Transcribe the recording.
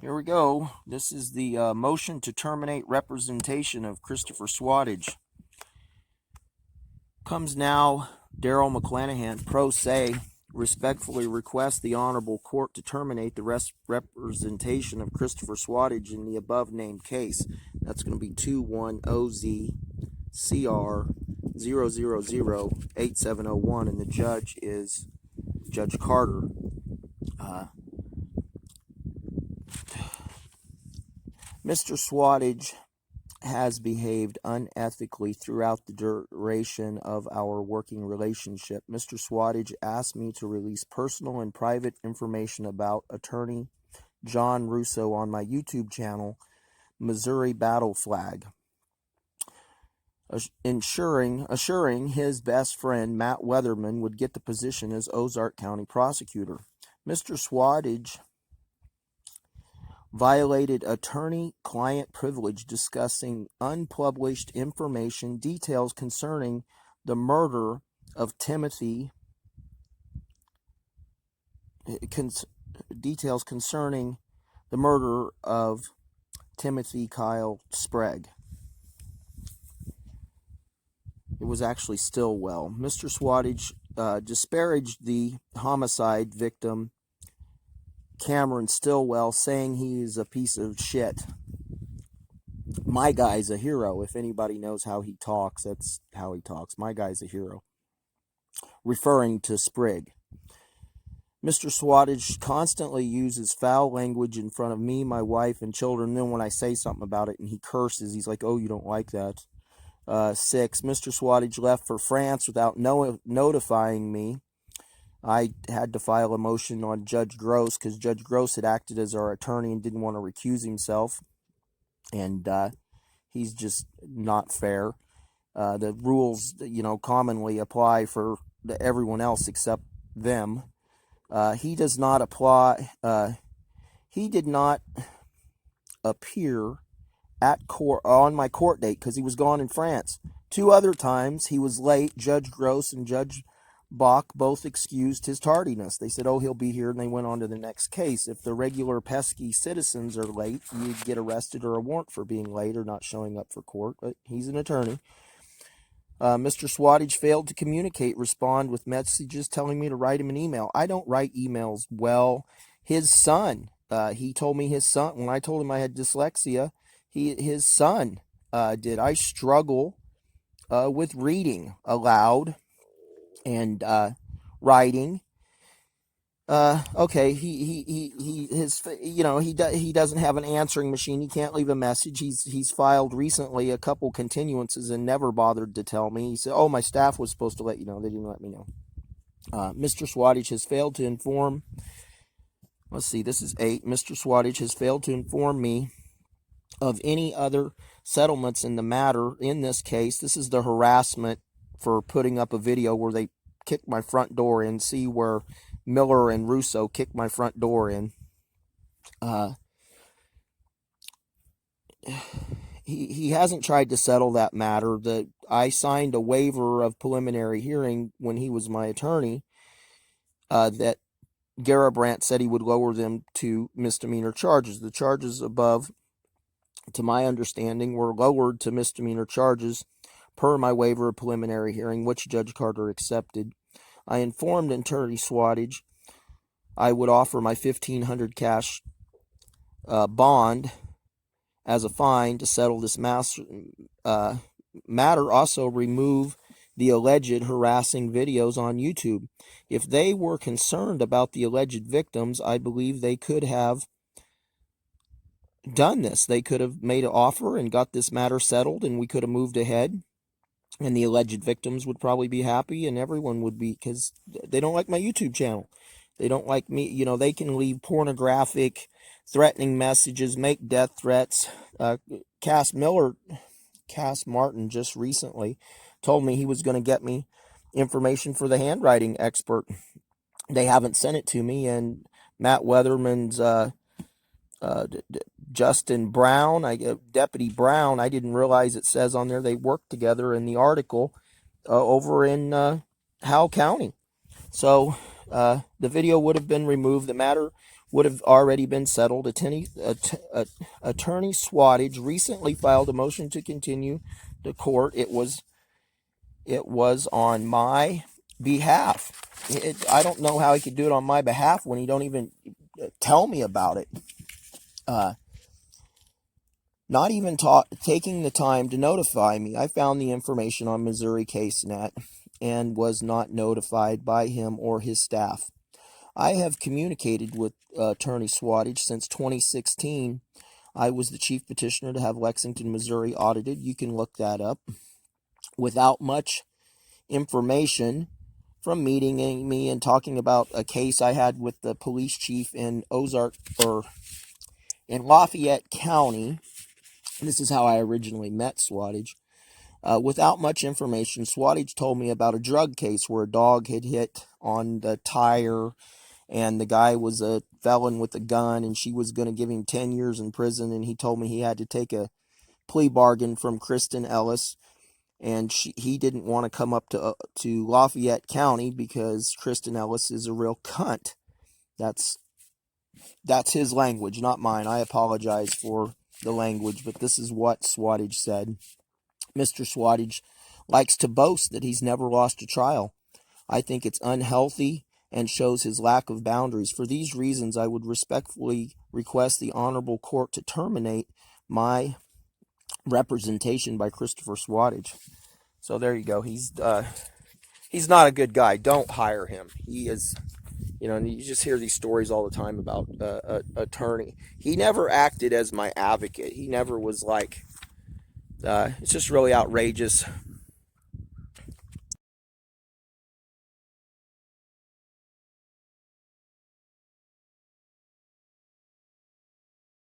Here we go. This is the motion to terminate representation of Christopher Swatosh. Comes now, Daryl McClanahan, pro se, respectfully requests the Honorable Court to terminate the representation of Christopher Swatosh in the above-named case. That's going to be 21OZ-CR00087-01, and the judge is Judge Carter. Mr. Swatosh has behaved unethically throughout the duration of our working relationship. Mr. Swatosh asked me to release personal and private information about attorney John Russo on my YouTube channel, Missouri Battle Flag, assuring his best friend, Matt Weatherman, would get the position as Ozark County prosecutor. Mr. Swatosh violated attorney-client privilege, discussing unpublished information, details concerning the murder of Timothy Kyle Sprague. It was actually Stillwell. Mr. Swatosh disparaged the homicide victim, Cameron Stillwell, saying he is a piece of shit. My guy's a hero. If anybody knows how he talks, that's how he talks. My guy's a hero. Referring to Sprague. Mr. Swatosh constantly uses foul language in front of me, my wife, and children. Then when I say something about it and he curses, he's like, oh, you don't like that. 6. Mr. Swatosh left for France without notifying me. I had to file a motion on Judge Gross because Judge Gross had acted as our attorney and didn't want to recuse himself. And he's just not fair. The rules, commonly apply for everyone else except them. He does not apply. He did not appear at court on my court date because he was gone in France. 2 other times he was late. Judge Gross and Judge Bach both excused his tardiness. They said, oh, he'll be here, and they went on to the next case. If the regular pesky citizens are late, you get arrested or a warrant for being late or not showing up for court, but he's an attorney. Mr. Swatosh failed to respond with messages telling me to write him an email. I don't write emails well. His son, he told me his son, when I told him I had dyslexia, his son did. I struggle with reading aloud and writing. Okay, he doesn't have an answering machine. He can't leave a message. He's filed recently a couple continuances and never bothered to tell me. He said, oh, my staff was supposed to let you know. They didn't let me know. Mr. Swatosh has failed to inform. Let's see, this is 8. Mr. Swatosh has failed to inform me of any other settlements in the matter. In this case, this is the harassment for putting up a video where they kicked my front door in. See where Miller and Russo kicked my front door in. He hasn't tried to settle that matter. I signed a waiver of preliminary hearing when he was my attorney that Garabrandt said he would lower them to misdemeanor charges. The charges above, to my understanding, were lowered to misdemeanor charges per my waiver of preliminary hearing, which Judge Carter accepted. I informed attorney Swatosh I would offer my $1,500 cash bond as a fine to settle this matter. Also remove the alleged harassing videos on YouTube. If they were concerned about the alleged victims, I believe they could have done this. They could have made an offer and got this matter settled, and we could have moved ahead. And the alleged victims would probably be happy, and everyone would be, because they don't like my YouTube channel. They don't like me. They can leave pornographic, threatening messages, make death threats. Cass Martin just recently told me he was going to get me information for the handwriting expert. They haven't sent it to me, and Matt Weatherman's Justin Brown, Deputy Brown, I didn't realize it says on there they worked together in the article over in Howell County. So the video would have been removed. The matter would have already been settled. Attorney Swattage recently filed a motion to continue the court. It was on my behalf. I don't know how he could do it on my behalf when he don't even tell me about it. Not even taking the time to notify me. I found the information on Missouri CaseNet and was not notified by him or his staff. I have communicated with Attorney Swattage since 2016. I was the chief petitioner to have Lexington, Missouri audited. You can look that up. Without much information from meeting me and talking about a case I had with the police chief in in Lafayette County. This is how I originally met Swattage. Without much information, Swattage told me about a drug case where a dog had hit on the tire, and the guy was a felon with a gun, and she was going to give him 10 years in prison, and he told me he had to take a plea bargain from Kristen Ellis, and he didn't want to come up to Lafayette County because Kristen Ellis is a real cunt. That's his language, not mine. I apologize for the language, but this is what Swattage said. Mr. Swattage likes to boast that he's never lost a trial. I think it's unhealthy and shows his lack of boundaries. For these reasons, I would respectfully request the Honorable Court to terminate my representation by Christopher Swattage. So there you go. He's not a good guy. Don't hire him. He is, and you just hear these stories all the time about attorney. He never acted as my advocate. He never was like, it's just really outrageous